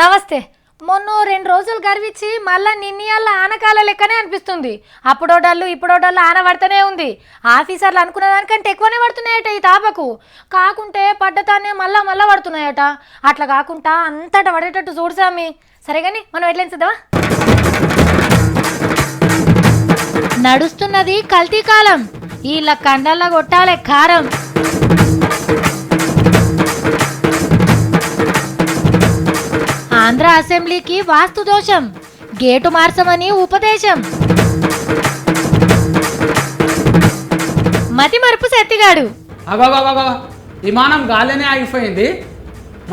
నమస్తే. మొన్న 2 రోజులు గర్వించి మళ్ళా నిన్నీయాల ఆనకాల లెక్కనే అనిపిస్తుంది. అప్పుడోడళ్ళు ఇప్పుడోడళ్ళు ఆన పడుతూనే ఉంది. ఆఫీసర్లు అనుకున్న దానికంటే ఎక్కువనే పడుతున్నాయట ఈ తాపకు. కాకుంటే పడ్డతానే మళ్ళా మళ్ళా పడుతున్నాయట. అట్లా కాకుండా అంతటా పడేటట్టు చూడసామి. సరే కానీ మనం ఎట్లెంచుదామా? నడుస్తున్నది కల్తీ కాలం. వీళ్ళ కండల్లా కొట్టాలే కారం. ఆంధ్ర అసెంబ్లీకి వాస్తు దోషం, గేటు మార్చమని ఉపదేశం. మతి మరుపు సెత్తిగాడు. అగోగోగో విమానం గాలినే ఆగిపోయింది.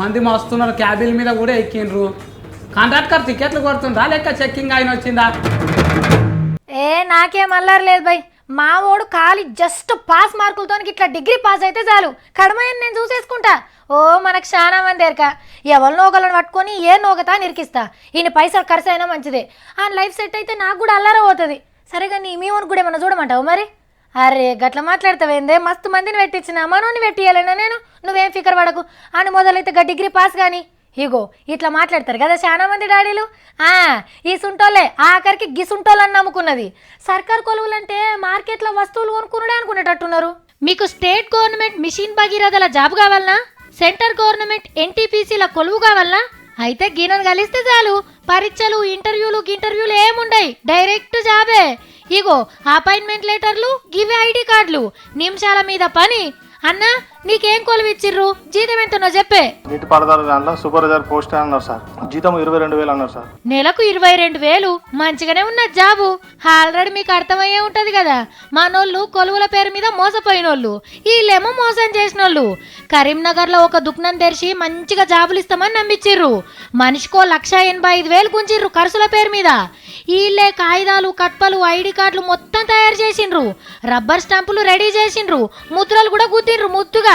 మంది మస్తున్నారు, క్యాబిన్ మీద కూడా ఎక్కిండ్రు. కాంట్రాక్టర్ టికెట్లు కొడుతుండ్రా లేక చెక్కింగ్ ఆయన వచ్చిందా? నాకేం అల్లరి లేదు బై. మా ఓడు ఖాళీ జస్ట్ పాస్ మార్కులతో ఇట్లా డిగ్రీ పాస్ అయితే చాలు, కడమని నేను చూసేసుకుంటా. మనకు చాలా మంది ఎరక ఎవరినో ఒకళ్ళని పట్టుకొని ఏ నోగతా నిరికిస్తా. ఈయన పైసలు ఖర్చు అయినా మంచిదే. ఆ లైఫ్ సెట్ అయితే నాకు కూడా అల్లరా పోతుంది. సరే కానీ మీ ఓన్ కూడా ఏమన్నా చూడమంటావు మరి? అరే గట్లా మాట్లాడతావేందే? మస్తు మందిని పెట్టించిన మనోని పెట్టియాలన్నా నేను. నువ్వేం ఫికర్ పడకు అని మొదలైతే డిగ్రీ పాస్ కానీ ఇగో ఇట్లా మాట్లాడతారు కదా చాలా మంది డాడీలు. ఈ సుంటోలే ఆఖరికి గిసుంటోలని నమ్ముకున్నది. సర్కార్ కొలువులంటే మార్కెట్లో వస్తువులు కొనుక్కునే అనుకునేటట్టున్నారు. మీకు స్టేట్ గవర్నమెంట్ మిషన్ భగీరథల జాబ్ కావాలనా? సెంటర్ గవర్నమెంట్ ఎన్టీపీసీల కొలువు కావాలనా? అయితే గినను కలిస్తే చాలు, పరీక్షలు ఇంటర్వ్యూలు ఏముండయి, డైరెక్ట్ జాబే. ఇగో అపాయింట్మెంట్ లెటర్లు, గివే ఐడి కార్డులు, నిమిషాల మీద పని. అన్నా నీకేం కొలువు ఇచ్చిర్రు? జీతం ఎంతనో చెప్పే. నీటిపారుదల దాంట్లో సూపర్వైజర్ పోస్ట్ అన్నారు సార్. జీతం 22,000 అన్నారు సార్. నెలకు 22,000 మంచిగానే ఉన్న జాబు. ఆల్రెడీ మీకు అర్థమయ్యే ఉంటది కదా, మనోళ్ళు కొలువుల పేరు మీద మోసపోయినోళ్ళు, వీళ్ళేమో మోసం చేసినోళ్ళు. కరీంనగర్ లో ఒక దుకాణం తెరిచి మంచిగా జాబులు ఇస్తామని నమ్మిచ్చిర్రు. మనిషికో 1,85,000 గుంజిర్రు ఖర్చుల పేరు మీద. వీళ్ళే కాగితాలు, కట్పలు, ఐడి కార్డులు మొత్తం తయారు చేసిండ్రు, రబ్బర్ స్టాంపులు రెడీ చేసిండ్రు, ముద్రలు కూడా గుద్దిండ్రు ముద్దుగా.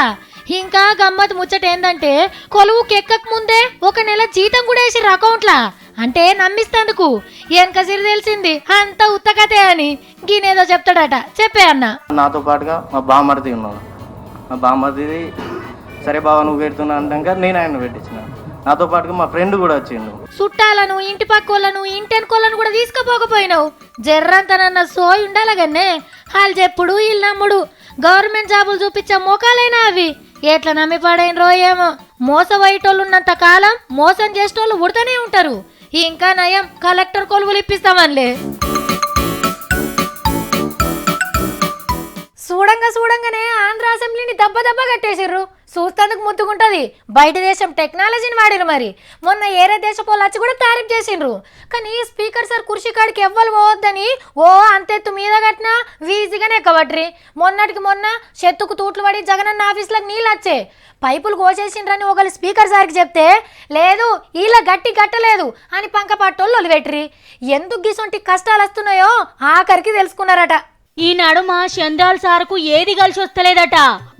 ఇంకా గమ్మత్ ముచ్చట ఏందంటే కొలువుకి ఎక్కక ముందే 1 నెల జీతం కూడా వేసిర్రు అకౌంట్లా. అంటే నమ్మిస్తందుకు. వెనకసిరి తెలిసింది అంత ఉత్తకతే అని గీనేదో చెప్తాడట. చెప్పే అన్న. నాతో పాటుగా మా బామ్మర్ది ఉన్నాడు. మా బామ్మర్ది సరే బావ నువ్వు పెడుతున్నా అంటాక నేను ఆయన పెట్టించిన. నాతో పాటుగా మా ఫ్రెండ్ కూడా వచ్చిండు. చుట్టాలను, ఇంటి పక్కోళ్ళను, ఇంటెనుకోళ్ళను కూడా తీసుకుపోకపోయినావు. జర్రంతనన్న సోయి ఉండాలగన్నే. వాళ్ళు చెప్పుడు వీళ్ళు నమ్ముడు. గవర్నమెంట్ జాబులు చూపించే మోకాలైనా అవి ఎట్లా నమ్మి పడైనరో ఏమో. మోసపోయేటోళ్ళున్నంత కాలం మోసం చేసేటోళ్ళు ఉడతనే ఉంటారు. ఇంకా నయం కలెక్టర్ కొలువులు ఇప్పిస్తామనిలే. చూడంగానే ఆంధ్ర అసెంబ్లీని దెబ్బ కట్టేసిర్రు. చూస్తేందుకు ముద్దుకుంటుంది. బయట దేశం టెక్నాలజీని వాడిరు. మరి మొన్న ఏరే దేశపోళ్ళు వచ్చి కూడా తారీఫ్ చేసిండ్రు. కానీ స్పీకర్ సార్ కుర్చీ కాడికి ఎవ్వరు పోవద్దని అంతెత్తు మీద కట్టినా వీజీగానే ఎక్కబట్రి. మొన్నటికి మొన్న చెత్తుకు తూట్లు పడి జగనన్న ఆఫీసులకు నీళ్ళు వచ్చే పైపులు కోసేసిండ్రని ఒకళ్ళు స్పీకర్ సార్కి చెప్తే లేదు ఇలా గట్టి కట్టలేదు అని పంకపాటోళ్ళు పెట్టిరి. ఎందుకు గిసొంటి కష్టాలు వస్తున్నాయో ఆఖరికి తెలుసుకున్నారట. ఈ నడుమ చంద్రాల్ సార్కు ఏది కలిసి వస్తలేదట.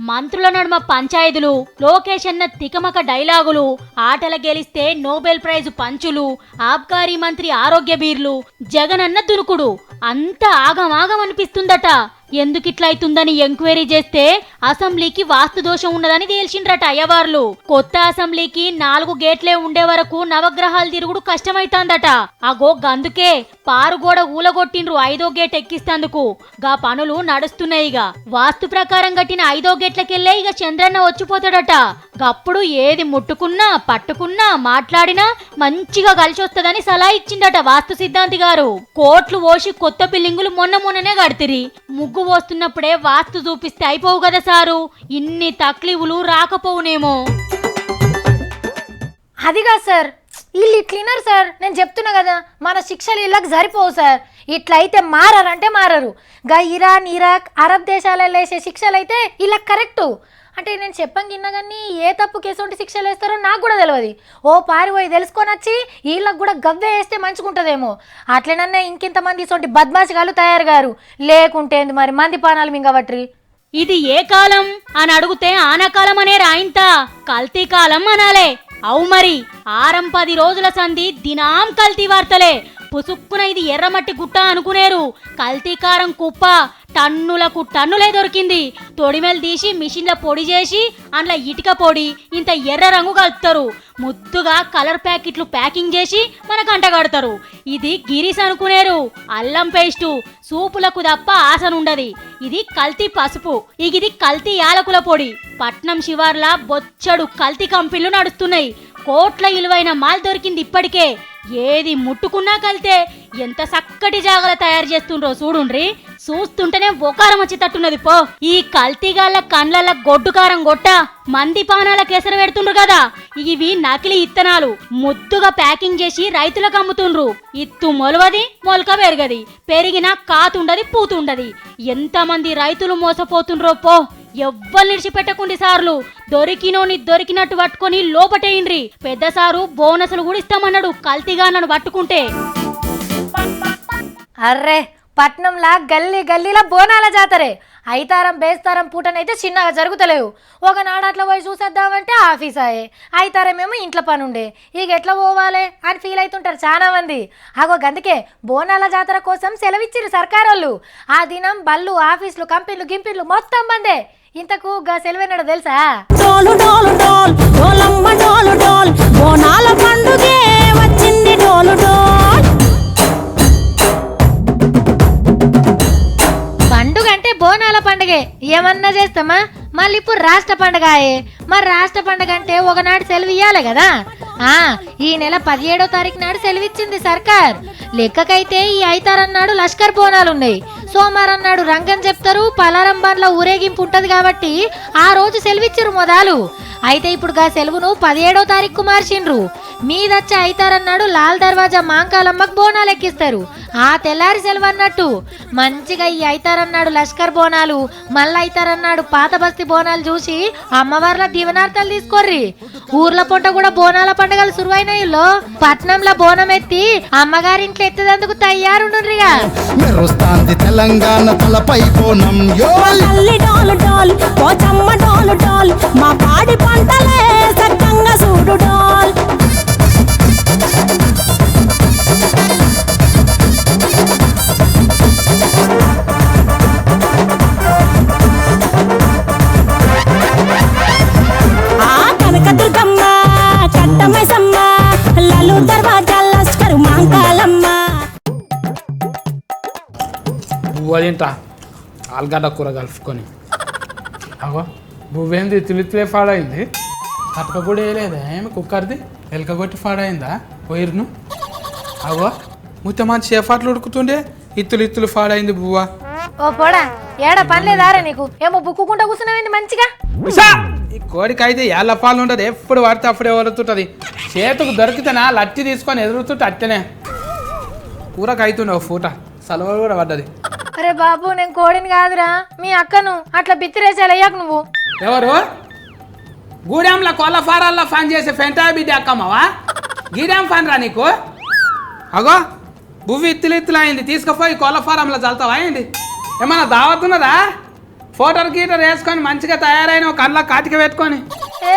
మంత్రుల నడుమ పంచాయతీలు, లోకేష్ అన్న తికమక డైలాగులు, ఆటల గెలిస్తే నోబెల్ ప్రైజ్ పంచులు, ఆబ్కారీ మంత్రి ఆరోగ్య బీర్లు, జగనన్న దురుకుడు అంతా ఆగమాగం అనిపిస్తుందట. ఎందుకిట్లయితుందని ఎంక్వైరీ చేస్తే అసెంబ్లీకి వాస్తు దోషం ఉన్నదని తేల్చిండ్రట అయ్యవార్లు. కొత్త అసెంబ్లీకి 4 గేట్లే ఉండే వరకు నవగ్రహాలు తిరుగుడు కష్టమైతాందట. అగో గందుకే పారుగోడ ఊలగొట్టిండ్రు 5వ గేట్ ఎక్కిస్తందుకు. గా పనులు నడుస్తున్నాయిగా. వాస్తు ప్రకారం కట్టిన 5వ గేట్లకెళ్లే ఇక చంద్రన్న వచ్చిపోతాడట. గప్పుడు ఏది ముట్టుకున్నా, పట్టుకున్నా, మాట్లాడినా మంచిగా కలిసి వస్తుందని సలహా ఇచ్చిండట వాస్తు సిద్ధాంతి గారు. కోట్లు పోసి కొత్త బిల్డింగులు మొన్ననే కడితిరి. ముగ్గు పోస్తున్నప్పుడే వాస్తు చూపిస్తే అయిపోవు కదా సారు. ఇన్ని తక్లీవులు రాకపోవునేమో. అదిగా సార్, వీళ్ళు క్లీనర్ సార్. నేను చెప్తున్నా కదా, మన శిక్షలు వీళ్ళకి సరిపోవు సార్. ఇట్లయితే మారారంటే మారరు. గా ఇరాన్, ఇరాక్, అరబ్ దేశాలలో వేసే శిక్షలు అయితే వీళ్ళకి కరెక్టు. అంటే నేను చెప్పంగిన్నా కానీ ఏ తప్పు కేసు శిక్షలు వేస్తారో నాకు కూడా తెలియదు. పారిపోయి తెలుసుకొని వచ్చి వీళ్ళకి కూడా గవ్వే వేస్తే మంచుకుంటుందేమో. అట్లనన్నా ఇంకింతమంది ఇటువంటి బద్మాషిగాలు తయారు గారు. లేకుంటే మరి మంది పానాలు మింగవట్రి. ఇది ఏ కాలం అని అడిగితే ఆనకాలం అనే రాయింత, కల్తీ కాలం అనాలే. అవు మరి 6-10 రోజుల సంధి దినాం కల్తీ వార్తలే. పుసుక్కున ఇది ఎర్రమట్టి గుట్ట అనుకునేరు. కల్తీకారం కుప్ప టన్నులకు టన్నులే దొరికింది. తొడిమెలు తీసి మిషన్లో పొడి చేసి అందులో ఇటుక పొడి ఇంత ఎర్ర రంగు కలుపుతారు. ముద్దుగా కలర్ ప్యాకెట్లు ప్యాకింగ్ చేసి మనకు అంటగడతారు. ఇది గిరీస్ అనుకునేరు. అల్లం పేస్టు సూపులకు తప్ప ఆసనుండది. ఇది కల్తీ పసుపు, ఇది కల్తీ యాలకుల పొడి. పట్నం శివార్ల బొచ్చడు కల్తీ కంపెనీలు నడుస్తున్నాయి. కోట్ల విలువైన మాల్ దొరికింది ఇప్పటికే. ఏది ముట్టుకున్నా కలితే ఎంత చక్కటి జాగల తయారు చేస్తుండ్రో చూడుండ్రి. చూస్తుంటేనే ఒకారం వచ్చి తట్టున్నది పో. ఈ కల్తీగాళ్ళ కండ్ల గొడ్డు కారం గొట్ట మంది పానాల కేసర పెడుతుండ్రు కదా, ఇవి నకిలీ ఇత్తనాలు. ముద్దుగా ప్యాకింగ్ చేసి రైతులకు అమ్ముతుండ్రు. ఇత్తు మొలవది, మొలక పెరగది, పెరిగినా కాతుండది, పూతుండది. ఎంతమంది రైతులు మోసపోతుండ్రో పో. ఎవ్వరు నిడిచిపెట్టకుండి సార్లు. దొరికినోని దొరికినట్టు పట్టుకొని లోపటేయండ్రి. పెద్ద సారు బోనసులు కూడా ఇస్తామన్నాడు కల్తీగా నన్ను పట్టుకుంటే. అర్రే పట్నంలా గల్లీ గల్లీలా బోనాల జాతరే. ఐతారం బేస్తారం పూటనైతే చిన్నగా జరుగుతలేవు. ఒకనాడు అట్లా పోయి చూసేద్దామంటే ఆఫీస్ అయ్యే, ఐతారమేమో ఇంట్లో పని ఉండే. ఇక ఎట్లా పోవాలి అని ఫీల్ అవుతుంటారు చాలా మంది. అగో గందుకే బోనాల జాతర కోసం సెలవిచ్చిరు సర్కారు వాళ్ళు. ఆ దినం బళ్ళు ఆఫీసులు కంపెనీలు గింపిన్లు మొత్తం బందే. ఇంతకు గా సెలవున్నాడో తెలుసా? డోలు డోలు డోల్ డోలమ్మ డోలు డోల్ బోనాల పండుగే వచ్చింది డోలు డోల్. పండుగ అంటే బోనాల పండుగే. ఏమన్నా చేస్తామా? మళ్ళీ ఇప్పుడు రాష్ట్ర పండుగ ఆయే. మరి రాష్ట్ర పండుగ అంటే ఒకనాడు సెలవు ఇయ్యాలి కదా. ఈ నెల 17వ తారీఖు నాడు సెలవిచ్చింది సర్కార్. లెక్కకైతే ఈ ఐతారన్నాడు లష్కర్ బోనాలున్నాయి. సోమవారం నాడు రంగం చెప్తారు, పలారం బండ్ల ఊరేగింపు ఉంటది కాబట్టి ఆ రోజు సెలవిచ్చారు మొదలు. అయితే ఇప్పుడు గా సెలవును 17వ తారీఖు మార్చిండ్రు. మీదచ్చే ఐతారన్నాడు లాల్ దర్వాజా మాంకాలమ్మకు బోనాలు ఎక్కిస్తారు. ఆ తెల్లారి సెలవు అన్నట్టు. మంచిగా ఈ ఐతారన్నాడు లష్కర్ బోనాలు, మళ్ళీ ఐతారన్నాడు పాత బస్తీ బోనాలు చూసి అమ్మవార్ల దీవెనార్థాలు తీసుకోర్రి. ఊర్ల పొంట కూడా బోనాల పండుగలు సురువైనాయిలో. పట్నంలో బోనం ఎత్తి అమ్మగారింట్లో ఎత్తేందుకు తయారుండ్రిగా. తెలంగాణ తలపై బోనం తల్లి డోలు డోల్ పోచమ్మ డోలు డోల్ మా పాడి పంటలే సక్కంగా చూడు డోల్. ఆ కనకదుర్గమ్మ కట్టమైసమ్మ లలు దర్వాజా లష్కరు మాంకాలమ్మ. తింటా ఆలుగడ్డ కూర కలుపుకొని. అగో నువ్వేంది తిలితిలే ఫాడైంది. కట్క కూడా వేయలేదా ఏమి కుక్కర్ది? ఎలక కొట్టి ఫాడైందా పోయిరును? అగో ముత్త మంచి చేపట్లు ఉడుకుతుండే ఇత్తులు ఫాడైంది బువ్వ. ఓ పోడా ఏడ పని లేదారా నీకు? ఏమో బుక్కుంటా కూర్చున్నావేంది మంచిగా? ఈ కోడికైతే ఏళ్ళ పాలు ఉండదు, ఎప్పుడు పడితే అప్పుడే వలుతుంటది. చేతుకు దొరికితేనా లట్టి తీసుకొని ఎదురుతుంటే అట్టనే కూరకు అవుతుండే ఓ పూట సలవ కూడా పడ్డది. అరే బాబు నేను కోడిని కాదురా మీ అక్కను. అట్లా బిత్తిరేసేలా అయ్యాక నువ్వు. ఎవరు? గూడెంలో కోళ్ళ ఫారాల్లో ఫన్ చేసే ఫెంటా బిడ్డ అక్కమ్మవా? గీడెం ఫన్ రా నీకు? అగో బువ్వి ఇత్తులు అయింది, తీసుకుపోయి కోళ్ళ ఫారంలో చల్తావా అయింది? ఏమన్నా దావతున్నదా? ఫోటోలు గీటర్ వేసుకొని మంచిగా తయారైన కళ్ళ కాటిక పెట్టుకొని. ఏ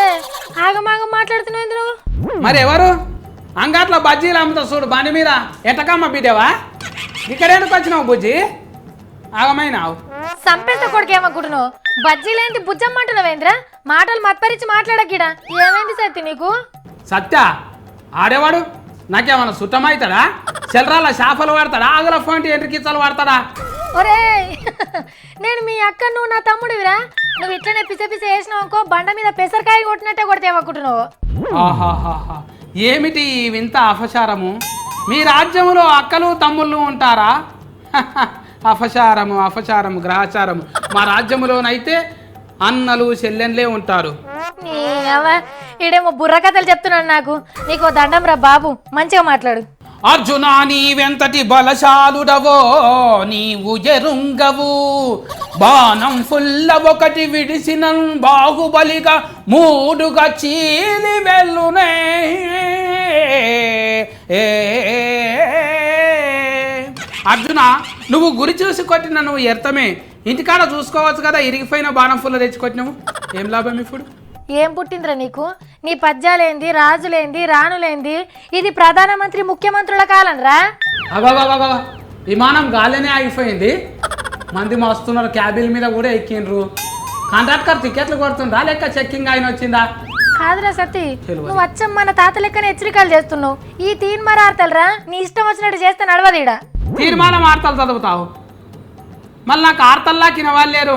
ఆగమాగం మాట్లాడుతున్నావు నువ్వు? మరి ఎవరు? అంగట్లో బజ్జీలు అమ్ముతా చూడు బండి మీద. ఎటకమ్మ బిడ్డవా? ఇక్కడ ఎందుకు వచ్చినావు బుజ్జి? ఆగమైనావు సంపేత కొడుకు ఏమనుకుంటున్నావు? బజ్జీలేంటి బుజ్జమ్మంటున్నావేంద్రా? మాటలు మత్పరిచి మాట్లాడకిడా. ఏమైంది సత్తి నీకు? సత్య ఆడేవాడు నాకేమన్నా సుట్టమవుతాడా? చెల్లరాల షాఫలు వాడతాడా? ఆగుల ఫోన్ ఎంట్రికిచ్చలు వాడతాడా? ఒరే నేను మీ అక్క, నువ్వు నా తమ్ముడివిరా. నువ్వు ఇట్లనే పిస వేసినావు అనుకో, బండ మీద పెసరకాయ కొట్టినట్టే కొడితేమనుకుంటున్నావు. ఆహాహాహా ఏమిటి ఈ వింత అపచారము? మీ రాజ్యములో అక్కలు తమ్ముళ్ళు ఉంటారా? అపచారము గ్రహచారము. మా రాజ్యములోనైతే అన్నలు చెల్లెన్లే ఉంటారు. ఈడేమో బుర్ర కథలు చెప్తున్నాడు నాకు. నీకు దండం రా బాబు, మంచిగా మాట్లాడు. అర్జునా నీవెంతటి బలశాలుడవో నీవు ఎరుంగవు. బాణం ఫుల్ల ఒకటి విడిసిన బాహుబలిగా మూడుగా చీలి వెళ్ళునే. అర్జున నువ్వు గురి చూసి కొట్టిన నువ్వు ఎర్తమే. ఇంటికాడ చూసుకోవచ్చు కదా, ఇరిగిపోయిన బాణం ఫుల్ల తెచ్చి కొట్టినావు. ఏం లాభం ఇప్పుడు? ఏం పుట్టిందిరా నీకు? నీ పద్యాలేంది, రాజులేంది, రాణులేంది? ఇది ప్రధానమంత్రి ముఖ్యమంత్రుల కాలం రా. అగో విమానం గాలినే ఆగిపోయింది. మంది వస్తున్నారు, క్యాబిన్ మీద కూడా ఎక్కిండ్రు. కండక్టర్ టికెట్లు కొడుతుండ్రా లేక చెక్కింగ్ ఆయన వచ్చిందా? కాదురా సతీ, తెలియదు. నువ్వు వచ్చం మన తాత లెక్కన హెచ్చరికలు చేస్తున్నావు. ఈ తీన్ మరి ఆడతలరా, నీ ఇష్టం వచ్చినట్టు చేస్తే నడవదీడ. తీర్మానం ఆడతలు చదువుతావు, మళ్ళీ నాకు ఆడతల్లా కిన వాళ్ళు లేరు.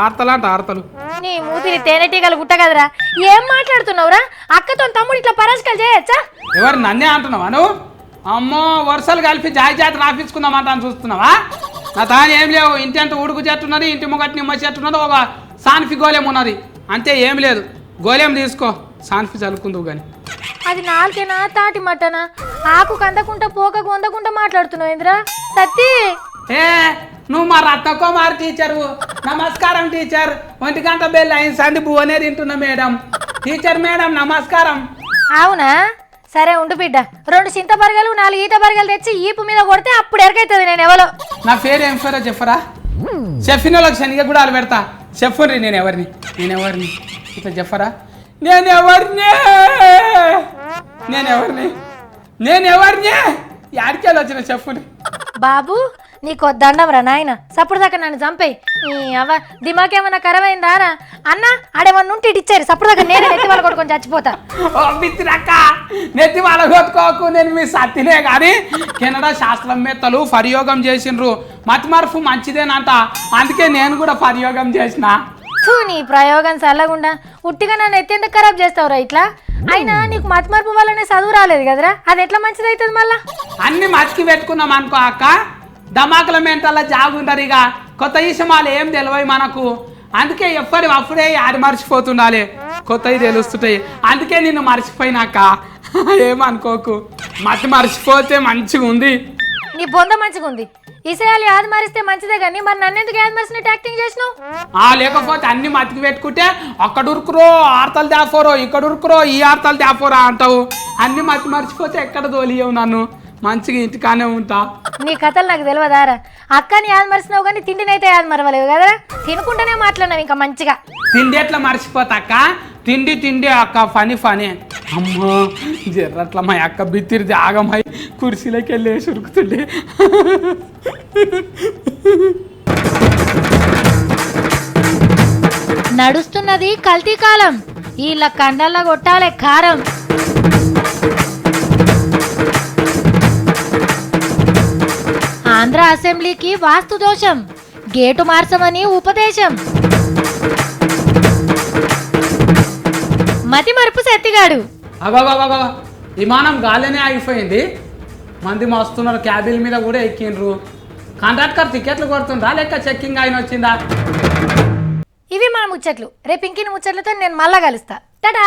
ఆడతలు అంటే ఆడతలు. నీ మూతిని తేనెటీగలు గుట్ట కదరా, ఏం మాట్లాడుతున్నావురా? అక్కతో తమ్ముడు ఇట్లా పరాశకాలు చేయొచ్చా? ఎవరు నన్నే అంటున్నావా నువ్వు? అమ్మో వరుసలు కలిపి జాతి రాపించుకుందామంటాను చూస్తున్నావా? నా తాను ఏం లేవు. ఇంటి అంత ఉడుకు చెట్టు ఉన్నది, ఇంటి ముంగటి నిమ్మ చెట్టు ఉన్నది, ఒక సాన్ఫి గోళం ఉన్నది, అంతే. ఏం లేదు. గోళం తీసుకో, సాన్ఫి చల్లుకుందువు కానీ. అది నాలుకేనా తాటి మట్టనా? ఆకు కందకుంటా పోకకు వందకుంటా మాట్లాడుతున్నావు ఏంద్రా సతీ? ఏ నువ్వు మా రత్నకుమార్ టీచరు. నమస్కారం టీచర్. 1 గంట బెల్ అయింది, సంది బువనే తింటున్నా మేడం. టీచర్ మేడం నమస్కారం. అవునా, సరే ఉండు బిడ్డ. 2 చింత బరగలు 4 ఈత బరగలు తెచ్చి ఈపు మీద కొడితే అప్పుడు ఎరకైతుంది నేను ఎవరో. నా పేరు ఏం పేరో చెప్పరా? చెప్పినోళ్ళకి శనిగా కూడా అలా పెడతా. చెప్పుర్రి నేను ఎవరిని ఇట్లా చెప్పరా? నేను ఎవరిని యాడికెళ్ళి వచ్చిన చెప్పుని. బాబు నీకు దండం రా నాయన, సప్పుడు దాకా నన్ను చంపేయి. నీ అవ్వ దిమాకేమన్నా ఖరాబైందా రా? అన్న ఆడేమన్నా ఉంటే ఇచ్చారు, సప్పుడు దాకా నేనే నెత్తి వాళ్ళ కొడుకొని చచ్చిపోతా. ఓ మిత్రక్క, నెత్తి వాళ్ళ కొట్టుకోకు, నేను మీ సత్తినే. కానీ కెనడా శాస్త్రవేత్తలు ప్రయోగం చేసిండ్రు, మతిమరుపు మంచిదేనంట. అందుకే నేను కూడా ప్రయోగం చేసిన. నీ ప్రయోగం చల్లగుండా ఉట్టిగా నన్ను ఎత్తేందుకు ఖరాబ్ చేస్తావురా ఇట్లా? అయినా నీకు మతిమరుపు వల్లనే చదువు రాలేదు కదరా, అది ఎట్లా మంచిది అవుతుంది మళ్ళా? అన్ని మతికి పెట్టుకున్నాం అనుకో అక్క, దమాకుల మెంటల్లా జాగుంటారు. ఇక కొత్త విషయాలు ఏం తెలివై మనకు. అందుకే అప్పుడే ఆడి మర్చిపోతుండాలి, కొత్తవి తెలుస్తుంటాయి. అందుకే నిన్ను మర్చిపోయినాక ఏమనుకోకు. మతి మర్చిపోతే మంచిగా ఉంది. నీ బొంద మంచిగా ఉంది. ఇసేయాలి యాద మారిస్తే మంచిదే కానీ మరి నన్నెందుకు యాద మరిసినట్టు యాక్టింగ్ చేసినావు? లేకపోతే అన్ని మతికి పెట్టుకుంటే అక్కడ ఉరుకురో ఆడతలు తేపోరో, ఇక్కడ ఉరుకురో ఈ ఆడతలు తేపోరా అంటావు. అన్ని మతి మర్చిపోతే ఎక్కడ తోలియవు నన్ను. మంచిగా ఇంటికానే ఉంటా. నీ కథలు నాకు తెలియదారా? అక్కని యాద మరిసినావు కానీ తిండినైతే యాద మరవలేవు కదరా? తినుకుంటూనే మాట్లాడినావు ఇంకా మంచిగా. తిండి ఎట్లా మర్చిపోతా అక్క? తిండి అక్క, ఫనీ. అమ్మో జర్రట్లా మా అక్క బిత్తిరిది ఆగమై కుర్చీలోకి వెళ్ళి ఉరుకుతుండే. నడుస్తున్నది కల్తీ కాలం, వీళ్ళ కండల్లో కొట్టాలే కారం. ఆంధ్ర అసెంబ్లీకి వాస్తు దోషం, గేటు మార్చమని ఉపదేశం. మతి మరుపు సెత్తిగాడు. అగో విమానం గాలినే ఆగిపోయింది. మంది వస్తున్నారు, క్యాబిన్ మీద కూడా ఎక్కిండ్రు. కండక్టర్ టికెట్లు కొడుతుండ్రా లేక చెక్కింగ్ ఆయన వచ్చిందా? ఇవి మన ముచ్చట్లు. రేపు ఇంకిన ముచ్చట్లతో నేను మళ్ళా కలుస్తా. టాటా.